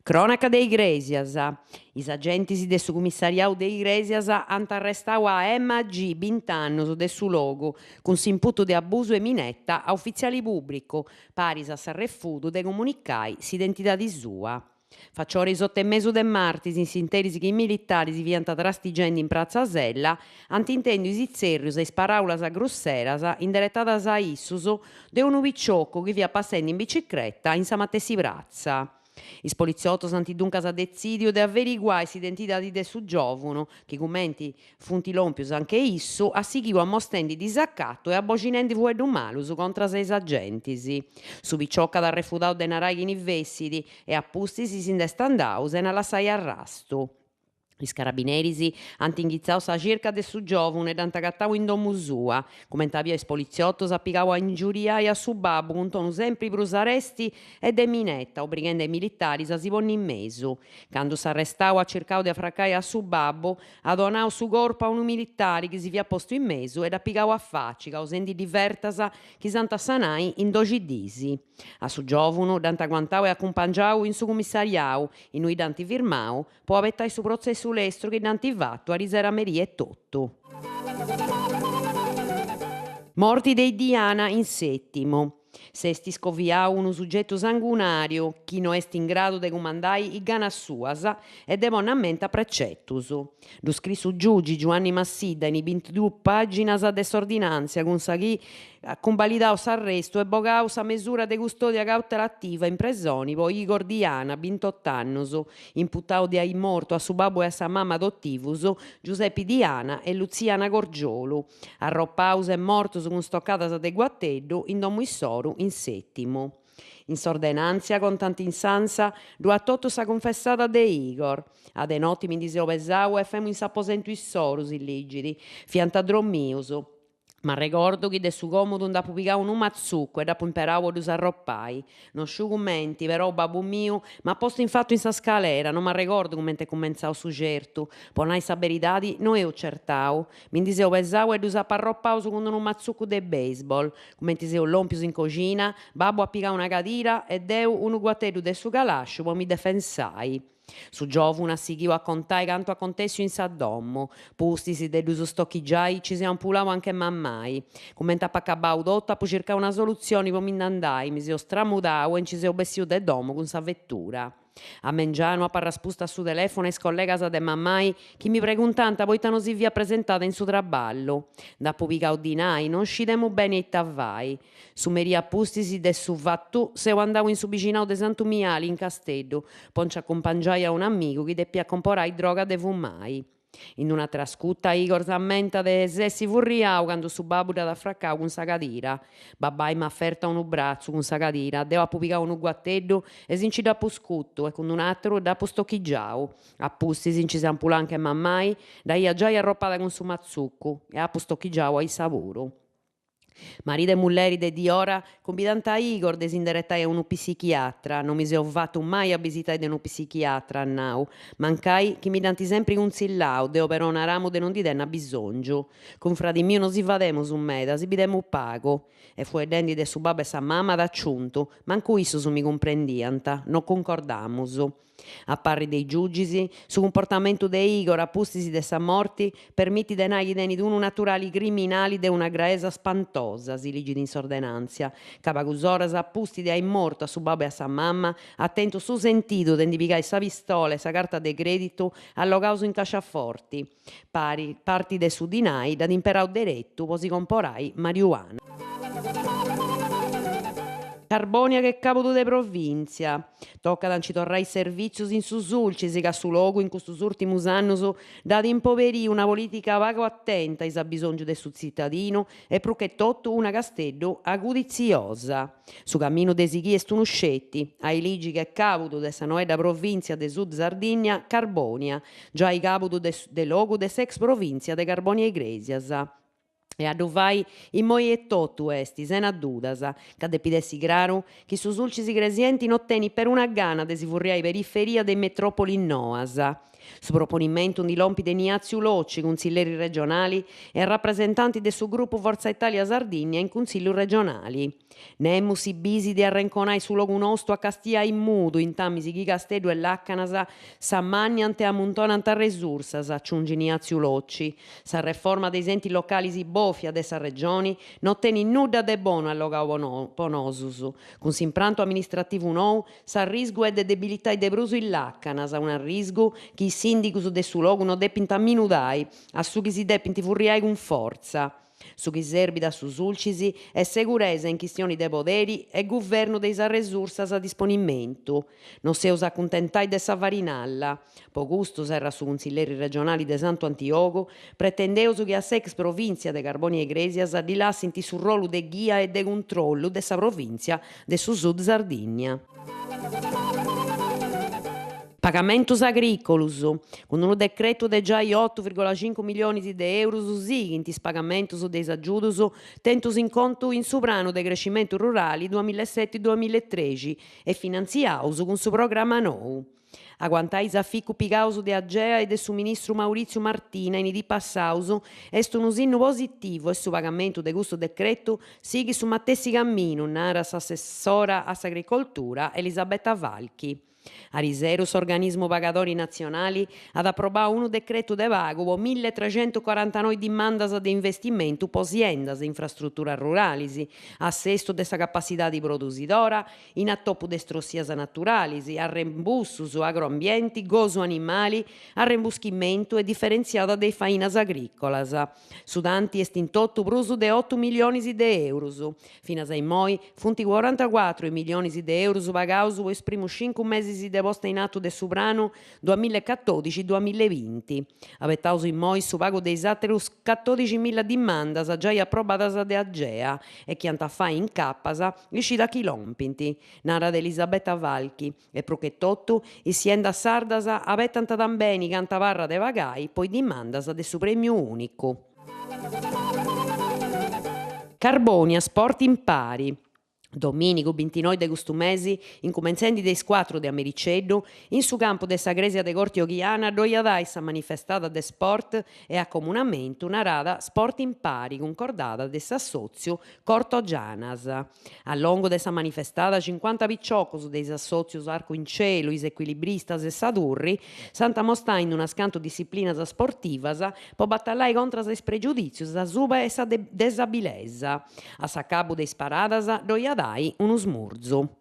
Cronaca de Iglesias. Is agenti de su commissariau de Iglesias ant arrestau a Emma G. 20 annos de su logu, cun s'imputu de abusu e minetta a uffiziali pubblicu, paris a s'arrefudu de comunicare s'identidade sua. Facciore is 8 de martis, in s'interis che i militari si fiant trastigendi in Prazza Sella, ant intendu is izzerrius e is paraulas grosseras inderettadas a issus de unu piccioccu chi fia passende in bicicletta in sa matessi prazza. Is poliziottos ant duncas a dezidiu de averiguare s'identidade de su giovunu, chi cumenti funt lompius anche issu, assighiu ammostendi disaccattu e abbocinende fueddu malus contra seis agentis. Su piccioccu at refudadu de narai chi ni vessidi e appustis s'ind'est andadu sena lassare arrastu. Is carabineris ant inghizzadu sa circa de su giovunu ed ant agattadu in domu sua. Comentavia is poliziottos appigadu a ingiuriare a su babbu cun tonu sempre prus aresti e de minetta, obrighende i militaris a si ponnere in mesu. Cando s'arrestau ha cercadu de affraccare a su babbu, ha donau su corpu a unu militare chi si fia postu in mesu ed appigadu a facci, causendi divertas chi s'ant a sanare in 12 disi. A su giovunu d'ant aguantadu e accumpangiadu in su commissariau, in cui d'ant firmau, po abettare su prozzessu l'estru che d'anti fatto a riserameria e tutto. Morti dei Diana in settimo. Se esti scoviau unu suggettu sanguinariu chi non est in grado de cumandare i ganas suas e de bonamenta precettus. Lu scrissu giugi Giovanni Massidda in i 22 paginas de s'ordinanzia cun sa chi ha convalidadu s'arrestu e bogau sa mesura de custodia cautelativa in presoni po Igor Diana, 28 annos, imputadu de aer mortu a su babbu e a sa mamma adottivus Giuseppi Diana e Luziana Gorgiolu, arroppaus e mortus cun stoccadas de guatteddu in domu issoru in settimo. In s'ordenanzia, con tanta insanza, duat totu sa confessada de Igor. A de notti mi diseo pesau e femu in s'apposentu issoru, si ligidi, fiant drommius. Ma ricordo chi de su comodu nd'apu pigadu unu mazzuccu e d'apu imperau a dus arroppai. Non sciu cumenti, però babbu miu m'ha posto infatto in sa scalera, non m'arrecordo comente cumenzau su certu. Po nai sa beridadi, no eo certau. Mi ndiseo pesau e dus apu arroppau segundu unu mazzuccu de baseball. Comenti seo lompius in cogina, babbu ha pigadu una cadira e deu unu guateddu de su galasciu po mi defensai. Su giovunu assighiu a contare cantu acontessiu in sa domo. Pustisi de dus stocchigiai ci siamo ampulau anche mammai. Comente apu accabau totu apu circau una soluzione po mind'andai, mi seo stramudau e ci seo bessiu de domo cun sa vettura. A mengianu apu raspustu a su telefono a is collegas de mammai chi mi preguntant poita non si via presentata in su traballu. Nd'apu pigadu dinai, non scidemu bene ite vai. Su meria appustisi de su fattu seu andau in su bicinau de Santu Miali in Casteddu, ponci accumpangiai a un amigu chi deppia comporai droga de fumai. In una trascutta Igor s'ammenta de essessi furriau cando su babbu l'at affraccau cun sa cadira. Babbai m'ha afferta unu brazzu cun sa cadira, deu apu pigau unu guatteddu e sinci d'apu scuttu e cun un atteru d'apu stocchigiau. Appusti sinci s'ampulau anche mammai, daia già arroppada cun su mazzuccu e apu stocchigiau a isaburu. Maride e mulleri de di ora conbidant a Igor de s'inderettai a unu psichiatra. Non mi seo fattu mai a visitare de unu psichiatra nau. Mancai chi mi danti sempre cunzillau, deo però naramu de non di denna bisongiu. Con fradi miu non si fademus meda, si bidemu pago. E fuedendi de su babbu e sa mamma d'acciuntu, mancu issus mi cumprendiant, non concordamus. A parri dei giugisi, su comportamentu de Igor appustisi de sa morti, permitti de nai chi tenit unu naturali criminali de una graesa spantosa, si ligit in s'ordenanzia. Cabagus oras appusti de aer mortu a su babbu e a sa mamma, attentu su sentidu de ndi pigai sa pistola e sa carta de creditu allogaus in casciaforti. Parti de su dinai dat imperau derettu po si comporai marijuana. Carbonia che caputu de provinzia. Toccat a ci torrai servizios in su sulcis ca su logu in custos ultimus annos dat impoverì una politica vago attenta ai bisongiu de su zittadinu e pru che totu una Casteddu agudiziosa. Su camminu de si chi est unu scetti, ai ligi che caputu de sa noedda provinzia de Sud Sardigna, Carbonia, già i caputu de logu de s'ex provinzia de Carbonia Iglesias. E a ddu fai immoi e totu esti, sena dudas, ca depidessi craru chi su sulcis gresienti non teni per una gana de si furriare periferia de metropoli noas. Su proponimentu di lompi de Niazziu Locci, consiglieri regionali e rappresentanti de su gruppo Forza Italia Sardigna in consigliu regionali. Nemus si bisi de arrenconai su logu nostru a Castia in mudu, in tamisi chi Casteddu e Laccanas s'ammaniant e ammuntonant a resursas, aggiunge Niazziu Locci. Sa reforma dei enti locali si bofia de sa regioni non teni nudda de bono allogau ponosus. Con s'impranto amministrativu nou, s'arrisgu è de debilità de brusu in Laccanas, un arrisgu chi i sindicus de su logu non depint amminudai, a su chi si depint furriai con forza. Su chi serbit a su sulcisi è seguresa in chistioni de poderi e governo dei sa resursas a disponimentu. Non seus accontentai de sa farinalla. Po gustu serra su consiglieri regionali de Santu Antiogu, pretendeus che a s'ex provincia de Carbonia Iglesias di lassint su rolu de ghia e de controllu de sa provincia de su Sud Sardigna. Pagamentos agricolus, con un decreto de giai 8,5 milioni de euro seguint is pagamentos de agiudos tentus in conto in su pranu de crescimento rurali 2007-2013 e finanziaus con su programma nou. Aguantais a ficu pigaus de Agea e de su ministru Maurizio Martina in di passaus est un sinnu positivo e su pagamento de custu decreto sighi su matessi camminu, narat s'assessora a s'agricoltura Elisabetta Valchi. Ariserus, organismo pagadori nazionali, ad approvare un decreto de pago po 1349 dimandas de investimento po siendas infrastrutturas ruralis, a sesto de sa capacità di produsidora, in attoppu de strossias naturalis, a rembussus agroambienti, gozu animali, a rembuschimento e differenziata de fainas agricolas. Su tanti est in tottu prusu de 8 milioni de euros. Finas a immoi funt 44 milioni de euros pagaus po is primus 5 mesi de posta in atto de su pranu 2014-2020. Avettaus immoi su pago dei aterus 14.000 dimandas già approbadas de Agea e chi ant a fai in cappas isci da chi lompinti, narat Elisabetta Valchi, e pro che tottu i siendas sardas avettant tambeni canta parra de pagai poi dimandas de su premiu unicu. Carbonia, sport in pari. Dominigu 29 de custu mesi, incumenzende de is 4 de Americeddu, in su campo de sa Gresia de Corti Oghiana dai sa manifestada de sport e accomunamentu narada sport in pari, concordada de s'assozio Corto Gianas. A longo de sa manifestada 50 picciocos de is assozios Arco in Cielo, is equilibristas e Sadurri, s'ant mostà in una scanto disciplinas sportivas po battallare contra is pregiudizios, sa suba e sa desabilesa. A sa cabu de is paradas dai unu smurzu.